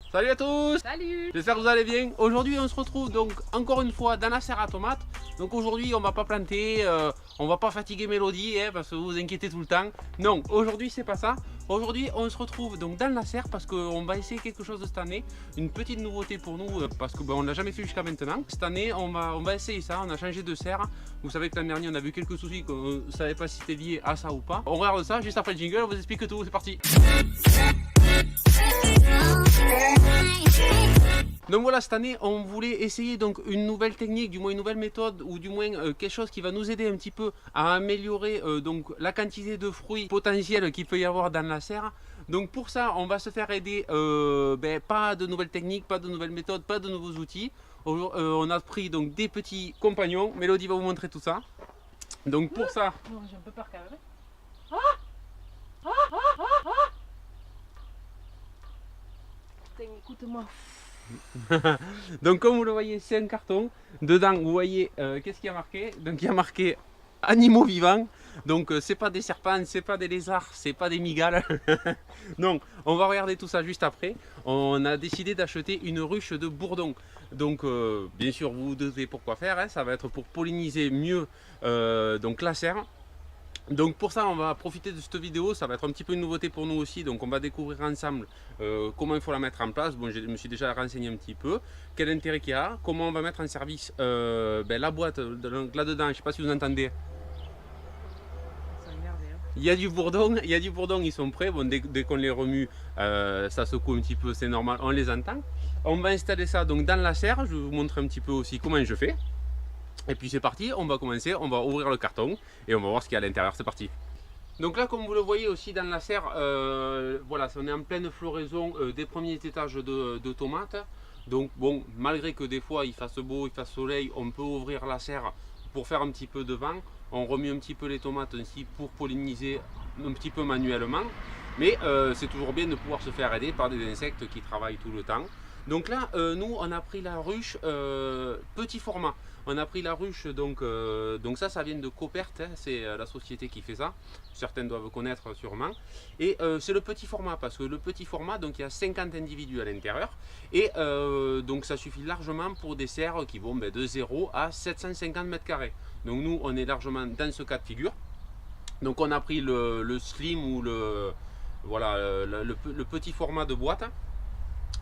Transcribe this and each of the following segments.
Salut à tous. Salut. J'espère que vous allez bien. Aujourd'hui on se retrouve donc encore une fois dans la serre à tomates. Donc aujourd'hui on va pas planter, on va pas fatiguer Mélodie parce que vous vous inquiétez tout le temps. Non, aujourd'hui c'est pas ça. Aujourd'hui on se retrouve donc dans la serre parce qu'on va essayer quelque chose de cette année. Une petite nouveauté pour nous parce que on l'a jamais fait jusqu'à maintenant. Cette année on va essayer ça, on a changé de serre. Vous savez que l'année dernière on a vu quelques soucis qu'on ne savait pas si c'était lié à ça ou pas. On regarde ça juste après le jingle, on vous explique tout, c'est parti. Donc voilà, cette année on voulait essayer donc une nouvelle technique, du moins une nouvelle méthode ou du moins quelque chose qui va nous aider un petit peu à améliorer donc la quantité de fruits potentiels qu'il peut y avoir dans la serre. Donc pour ça on va se faire aider, pas de nouvelles techniques, pas de nouvelles méthodes, pas de nouveaux outils. On a pris donc des petits compagnons, Mélodie va vous montrer tout ça. Donc pour ça... Non, j'ai un peu peur quand même. Putain, écoute-moi. Donc comme vous le voyez, c'est un carton. Dedans vous voyez qu'est-ce qu'il y a marqué. Donc il y a marqué animaux vivants. Donc c'est pas des serpents, c'est pas des lézards, c'est pas des migales. Donc on va regarder tout ça juste après. On a décidé d'acheter une ruche de bourdon. Donc bien sûr vous vous doutez pourquoi faire, hein. Ça va être pour polliniser mieux donc la serre. Donc pour ça on va profiter de cette vidéo, ça va être un petit peu une nouveauté pour nous aussi, donc on va découvrir ensemble comment il faut la mettre en place. Bon, je me suis déjà renseigné un petit peu, quel intérêt qu'il y a, comment on va mettre en service la boîte là-dedans, je ne sais pas si vous entendez. Ça m'énerve, hein. Il y a du bourdon, ils sont prêts. Bon, dès qu'on les remue, ça secoue un petit peu, c'est normal, on les entend. On va installer ça donc dans la serre, je vais vous montrer un petit peu aussi comment je fais. Et puis c'est parti, on va commencer, on va ouvrir le carton et on va voir ce qu'il y a à l'intérieur, c'est parti. Donc là comme vous le voyez aussi dans la serre, voilà, on est en pleine floraison des premiers étages de tomates. Donc bon, malgré que des fois il fasse beau, il fasse soleil, on peut ouvrir la serre pour faire un petit peu de vent. On remue un petit peu les tomates ainsi pour polliniser un petit peu manuellement. Mais c'est toujours bien de pouvoir se faire aider par des insectes qui travaillent tout le temps. Donc là, nous, on a pris la ruche petit format. On a pris la ruche, donc ça vient de Copert, hein, c'est la société qui fait ça. Certains doivent connaître sûrement. Et c'est le petit format, parce que le petit format, donc il y a 50 individus à l'intérieur. Et donc ça suffit largement pour des serres qui vont de 0 à 750 mètres carrés. Donc nous, on est largement dans ce cas de figure. Donc on a pris le slim ou voilà, le petit format de boîte.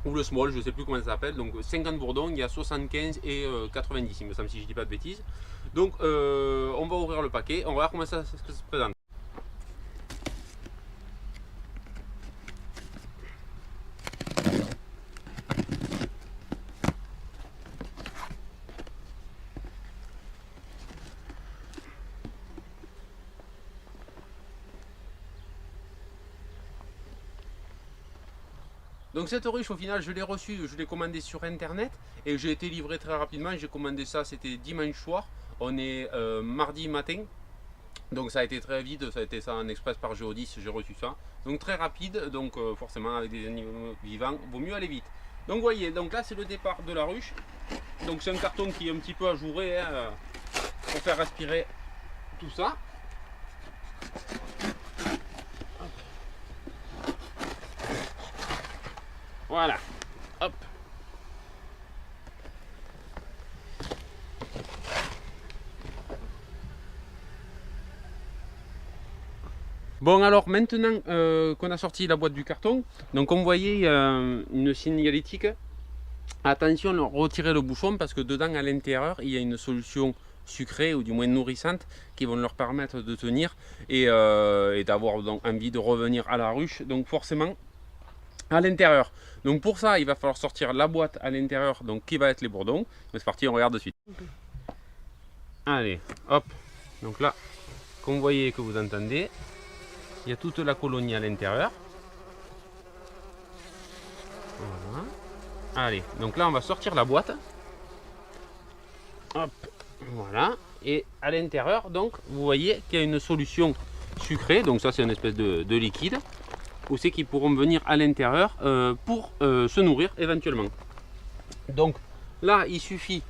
Ou le small, je ne sais plus comment ça s'appelle. Donc 50 bourdons, il y a 75 et 90, il me semble, si je ne dis pas de bêtises. Donc on va ouvrir le paquet, on va voir comment ça se présente. Donc cette ruche au final je l'ai reçue, je l'ai commandée sur internet et j'ai été livré très rapidement. J'ai commandé ça, c'était dimanche soir, on est mardi matin. Donc ça a été très vite, ça a été ça en express par Géodis, j'ai reçu ça. Donc très rapide, donc forcément avec des animaux vivants, vaut mieux aller vite. Donc vous voyez, donc là c'est le départ de la ruche. Donc c'est un carton qui est un petit peu ajouré hein, pour faire respirer tout ça. Voilà, hop. Bon alors maintenant qu'on a sorti la boîte du carton, donc comme vous voyez il y a une signalétique. Attention, retirez le bouchon parce que dedans à l'intérieur il y a une solution sucrée ou du moins nourrissante qui vont leur permettre de tenir et d'avoir donc envie de revenir à la ruche. Donc forcément à l'intérieur. Donc pour ça il va falloir sortir la boîte à l'intérieur, donc qui va être les bourdons. C'est parti, on regarde de suite. Allez, hop. Donc là, comme vous voyez que vous entendez, il y a toute la colonie à l'intérieur. Voilà. Allez, donc là on va sortir la boîte. Hop, voilà. Et à l'intérieur, donc, vous voyez qu'il y a une solution sucrée. Donc ça c'est une espèce de liquide. Où c'est qu'ils pourront venir à l'intérieur pour se nourrir éventuellement. Donc là il suffit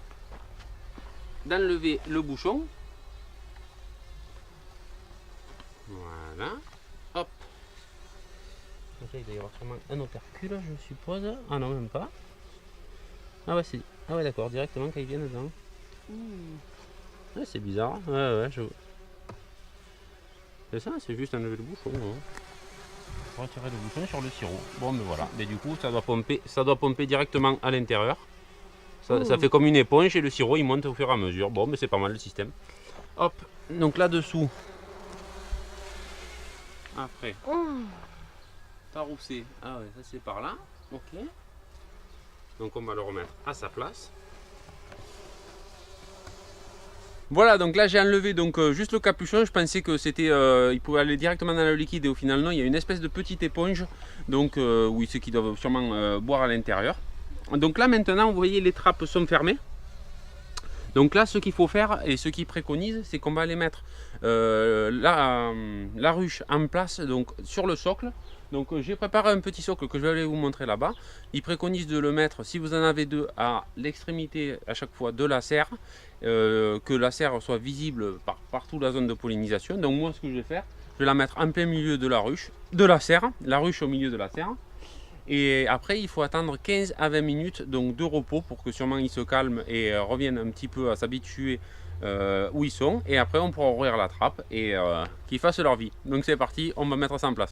d'enlever le bouchon. Voilà. Hop. là, il doit y avoir sûrement un opercule, je suppose. Ah non, même pas. Ah ouais, c'est... Ah ouais, d'accord, directement quand ils viennent dedans. Ouais, c'est bizarre. Ouais, je... C'est ça, c'est juste enlever le bouchon. Hein. Retirer le bouchon sur le sirop. Bon, mais voilà. Mais du coup, ça doit pomper directement à l'intérieur. Ça fait comme une éponge et le sirop, il monte au fur et à mesure. Bon, mais c'est pas mal le système. Hop, donc là-dessous. Après. Tarousser. Ah ouais, ça c'est par là. Ok. Donc on va le remettre à sa place. Voilà, donc là j'ai enlevé donc juste le capuchon. Je pensais que c'était, il pouvait aller directement dans le liquide et au final non. Il y a une espèce de petite éponge, donc oui, ceux qui doivent sûrement boire à l'intérieur. Donc là maintenant, vous voyez, les trappes sont fermées. Donc là, ce qu'il faut faire et ce qu'ils préconisent, c'est qu'on va aller mettre la ruche en place, donc sur le socle. Donc j'ai préparé un petit socle que je vais aller vous montrer là-bas. Ils préconisent de le mettre, si vous en avez deux, à l'extrémité à chaque fois de la serre, que la serre soit visible par toute la zone de pollinisation. Donc moi, ce que je vais faire, je vais la mettre en plein milieu de la ruche, la ruche au milieu de la serre. Et après, il faut attendre 15 à 20 minutes donc de repos pour que sûrement ils se calment et reviennent un petit peu à s'habituer où ils sont. Et après, on pourra ouvrir la trappe et qu'ils fassent leur vie. Donc c'est parti, on va mettre ça en place.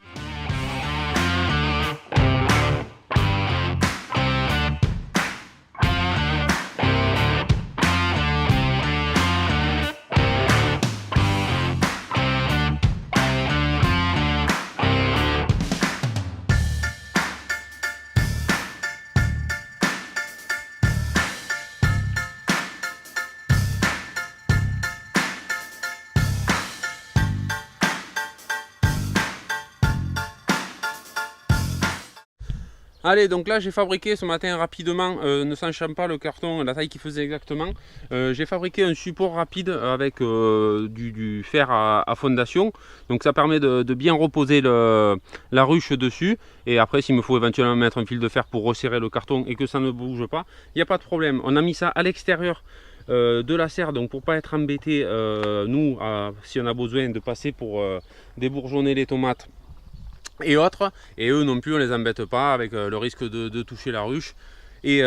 Allez, donc là j'ai fabriqué ce matin rapidement, ne sachant pas le carton, la taille qu'il faisait exactement, j'ai fabriqué un support rapide avec du fer à fondation. Donc ça permet de bien reposer la ruche dessus. Et après, s'il me faut éventuellement mettre un fil de fer pour resserrer le carton et que ça ne bouge pas, il n'y a pas de problème. On a mis ça à l'extérieur de la serre, donc pour pas être embêté, nous, si on a besoin de passer pour débourgeonner les tomates et autres, et eux non plus on les embête pas avec le risque de toucher la ruche et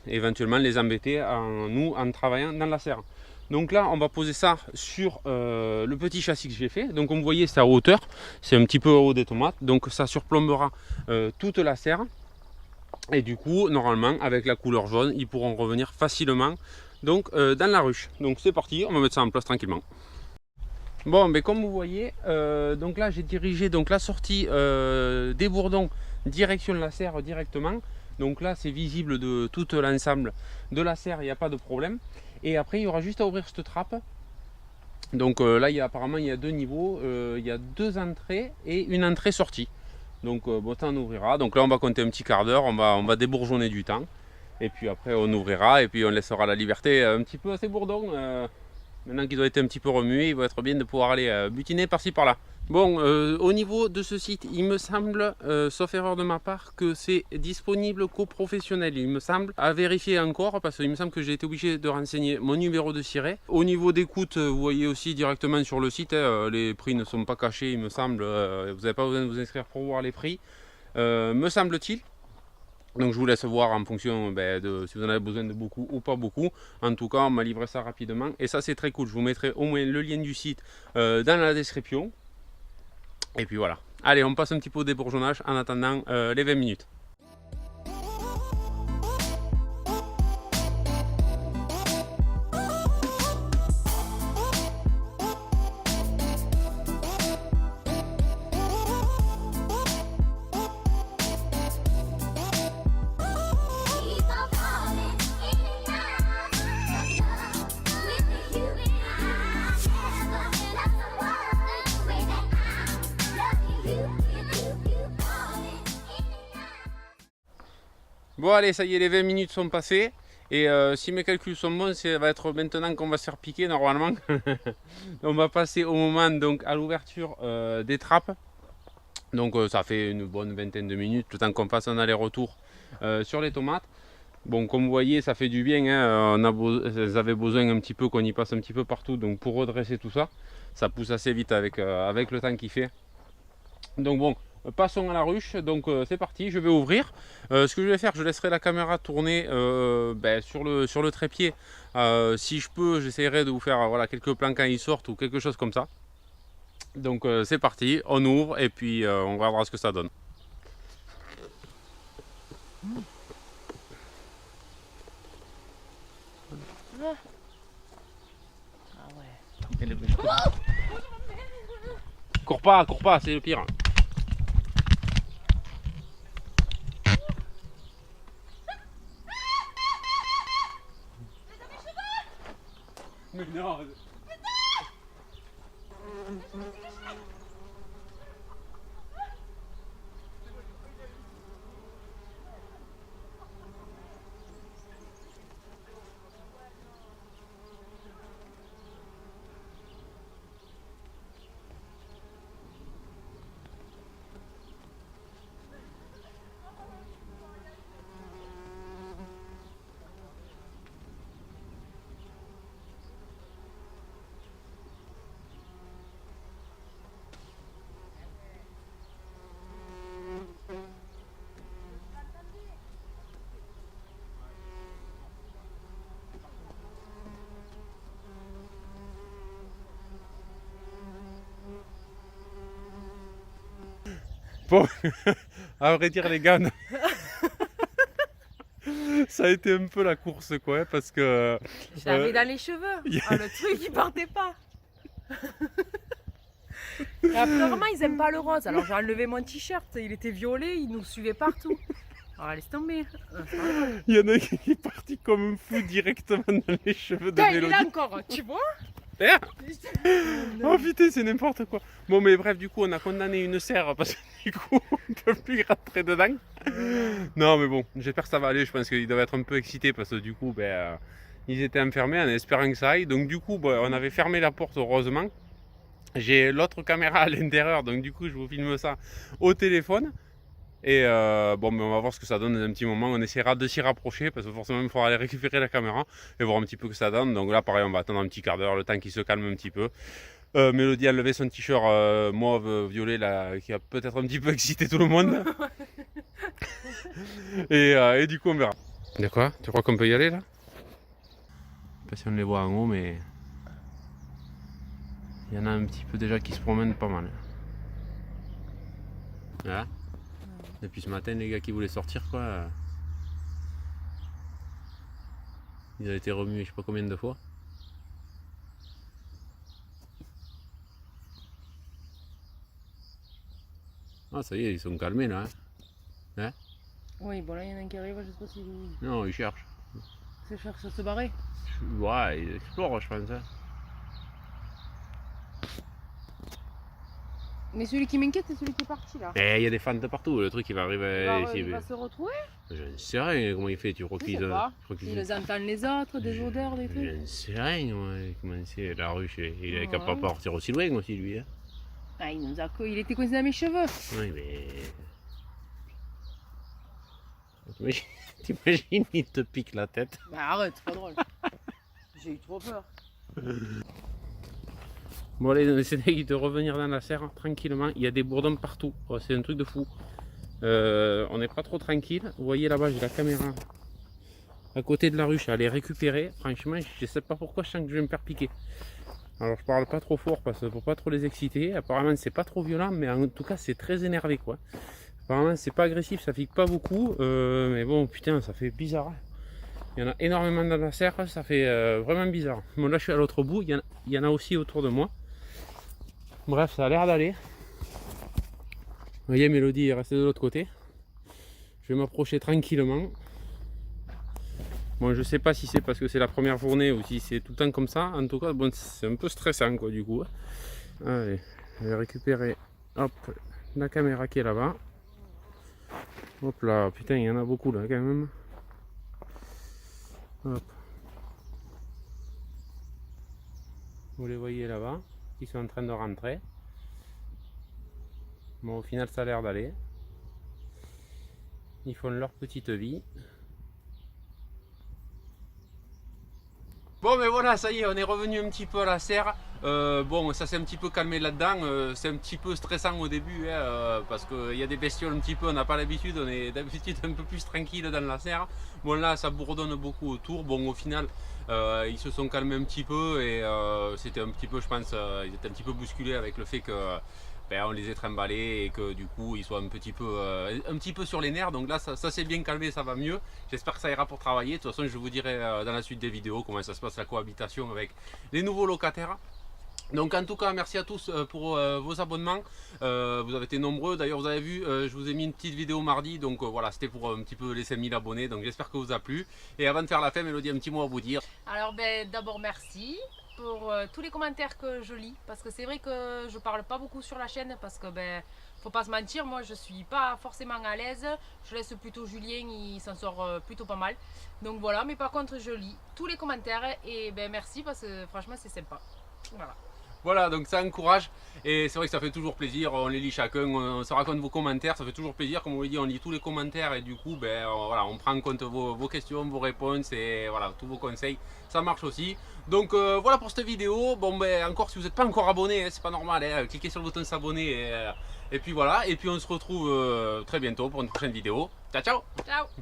éventuellement les embêter en travaillant dans la serre. Donc là on va poser ça sur le petit châssis que j'ai fait. Donc comme vous voyez, c'est à hauteur, c'est un petit peu haut des tomates, donc ça surplombera toute la serre et du coup normalement avec la couleur jaune ils pourront revenir facilement donc dans la ruche. Donc c'est parti, on va mettre ça en place tranquillement. Bon, mais comme vous voyez, donc là j'ai dirigé donc la sortie des bourdons direction la serre directement. Donc là c'est visible de tout l'ensemble de la serre, il n'y a pas de problème. Et après il y aura juste à ouvrir cette trappe. Donc là apparemment il y a deux niveaux, il y a deux entrées et une entrée sortie. Donc bon, on ouvrira. Donc là on va compter un petit quart d'heure, on va débourgeonner du temps. Et puis après on ouvrira et puis on laissera la liberté un petit peu à ces bourdons. Maintenant qu'ils ont été un petit peu remués, il va être bien de pouvoir aller butiner par-ci par-là. Bon, au niveau de ce site, il me semble, sauf erreur de ma part, que c'est disponible qu'aux professionnels. Il me semble, à vérifier encore, parce qu'il me semble que j'ai été obligé de renseigner mon numéro de siret. Au niveau des coûts, vous voyez aussi directement sur le site, les prix ne sont pas cachés, il me semble. Vous n'avez pas besoin de vous inscrire pour voir les prix, me semble-t-il. Donc je vous laisse voir en fonction de si vous en avez besoin de beaucoup ou pas beaucoup. En tout cas, on m'a livré ça rapidement. Et ça, c'est très cool. Je vous mettrai au moins le lien du site dans la description. Et puis voilà. Allez, on passe un petit peu au débourgeonnage en attendant les 20 minutes. Bon allez, ça y est, les 20 minutes sont passées. Et si mes calculs sont bons, ça va être maintenant qu'on va se faire piquer normalement. On va passer au moment donc à l'ouverture des trappes. Donc ça fait une bonne vingtaine de minutes, le temps qu'on fasse un aller-retour sur les tomates. Bon, comme vous voyez, ça fait du bien, hein. Elles avaient besoin un petit peu qu'on y passe un petit peu partout. Donc pour redresser tout ça, ça pousse assez vite avec le temps qu'il fait. Donc bon, Passons à la ruche, donc c'est parti, je vais ouvrir. Ce que je vais faire, je laisserai la caméra tourner sur le trépied. Si je peux, j'essaierai de vous faire voilà, quelques plans quand ils sortent ou quelque chose comme ça. Donc c'est parti, on ouvre et puis on verra ce que ça donne. Ah ouais. Cours pas, c'est le pire. Mais non. Bon, à vrai dire les gars, ça a été un peu la course quoi, parce que... J'avais dans les cheveux. Ah, le truc il partait pas. Et apparemment ils aiment pas le rose. Alors j'ai enlevé mon t-shirt, il était violet, il nous suivait partout. Alors laisse tomber. Il y en a qui est parti comme un fou directement dans les cheveux de Putain, il est Mélodie. là encore, tu vois? Oh putain, c'est n'importe quoi. Bon, mais bref, du coup, on a condamné une serre parce que du coup, on peut plus rentrer dedans. Non, mais bon, j'espère que ça va aller. Je pense qu'ils doivent être un peu excités parce que du coup, ils étaient enfermés en espérant que ça aille. Donc, du coup, on avait fermé la porte, heureusement. J'ai l'autre caméra à l'intérieur, donc du coup, je vous filme ça au téléphone. Et bon, mais on va voir ce que ça donne dans un petit moment. On essaiera de s'y rapprocher parce que forcément il faudra aller récupérer la caméra et voir un petit peu ce que ça donne. Donc là, pareil, on va attendre un petit quart d'heure, le temps qu'il se calme un petit peu. Mélodie a levé son t-shirt mauve violet là, qui a peut-être un petit peu excité tout le monde. Et du coup, on verra. De quoi? Tu crois qu'on peut y aller là? Je sais pas si on les voit en haut, mais il y en a un petit peu déjà qui se promènent pas mal. Voilà. Depuis ce matin, les gars qui voulaient sortir, quoi, ils ont été remués je sais pas combien de fois. Ah, ça y est, ils sont calmés là. Hein? Oui, bon là il y en a un qui arrive, je sais pas si... Non, ils cherchent. C'est cherche à se barrer. Ouais, ils explorent, je pense. Hein. Mais celui qui m'inquiète, c'est celui qui est parti là. Et il y a des fans de partout, le truc il va arriver ici. Il va se retrouver. Je ne sais rien comment il fait, tu crois Je qu'ils sais pas. je crois qu'ils- Il les entend les autres, des odeurs, des Je trucs. ne sais rien, moi, comment c'est la ruche. Il est Ouais. capable de partir aussi loin aussi, lui. Hein. Ah, il était coincé dans mes cheveux. Oui, mais. T'imagines, il te pique la tête. Bah arrête, c'est pas drôle. J'ai eu trop peur. Bon, allez, on essaie de revenir dans la serre tranquillement. Il y a des bourdons partout. Oh, c'est un truc de fou. On n'est pas trop tranquille. Vous voyez là-bas, j'ai la caméra à côté de la ruche à les récupérer. Franchement, je sais pas pourquoi je sens que je vais me faire piquer. Alors, je parle pas trop fort parce que pour pas trop les exciter. Apparemment, c'est pas trop violent, mais en tout cas, c'est très énervé quoi. Apparemment, c'est pas agressif, ça pique pas beaucoup. Mais bon, putain, ça fait bizarre. Il y en a énormément dans la serre, ça fait vraiment bizarre. Bon, là, je suis à l'autre bout. Il y en a aussi autour de moi. Bref, ça a l'air d'aller. Vous voyez, Mélodie est restée de l'autre côté. Je vais m'approcher tranquillement. Bon, je sais pas si c'est parce que c'est la première journée ou si c'est tout le temps comme ça. En tout cas, bon, c'est un peu stressant quoi du coup. Allez, je vais récupérer hop, la caméra qui est là-bas. Hop là, putain, il y en a beaucoup là quand même. Hop. Vous les voyez là-bas, ils sont en train de rentrer. Bon, au final, ça a l'air d'aller. Ils font leur petite vie. Bon, mais voilà, ça y est, on est revenu un petit peu à la serre. Bon, ça s'est un petit peu calmé là-dedans. C'est un petit peu stressant au début, hein, parce qu'il y a des bestioles un petit peu, on n'a pas l'habitude, on est d'habitude un peu plus tranquille dans la serre. Bon, là, ça bourdonne beaucoup autour. Bon, au final, ils se sont calmés un petit peu et c'était un petit peu, je pense, ils étaient un petit peu bousculés avec le fait que ben, on les ait trimballés et que du coup ils soient un petit peu sur les nerfs. Donc là, ça s'est bien calmé, ça va mieux. J'espère que ça ira pour travailler. De toute façon, je vous dirai dans la suite des vidéos comment ça se passe la cohabitation avec les nouveaux locataires. Donc en tout cas, merci à tous pour vos abonnements. Vous avez été nombreux. D'ailleurs, vous avez vu, je vous ai mis une petite vidéo mardi. Donc voilà, c'était pour un petit peu les 5000 abonnés. Donc j'espère que vous a plu. Et avant de faire la fin, Mélodie, un petit mot à vous dire. Alors ben, d'abord merci pour tous les commentaires que je lis. Parce que c'est vrai que je parle pas beaucoup sur la chaîne. Parce que ben, faut pas se mentir, moi je suis pas forcément à l'aise. Je laisse plutôt Julien, il s'en sort plutôt pas mal. Donc voilà, mais par contre je lis tous les commentaires. Et ben merci parce que franchement c'est sympa. Voilà. Voilà, donc ça encourage et c'est vrai que ça fait toujours plaisir, on les lit chacun, on se raconte vos commentaires, ça fait toujours plaisir, comme on l'a dit, on lit tous les commentaires et du coup, ben, voilà, on prend en compte vos questions, vos réponses et voilà, tous vos conseils, ça marche aussi. Donc voilà pour cette vidéo, bon ben encore si vous n'êtes pas encore abonné, hein, c'est pas normal, hein, cliquez sur le bouton s'abonner et puis voilà, et puis on se retrouve très bientôt pour une prochaine vidéo. Ciao ciao. Ciao.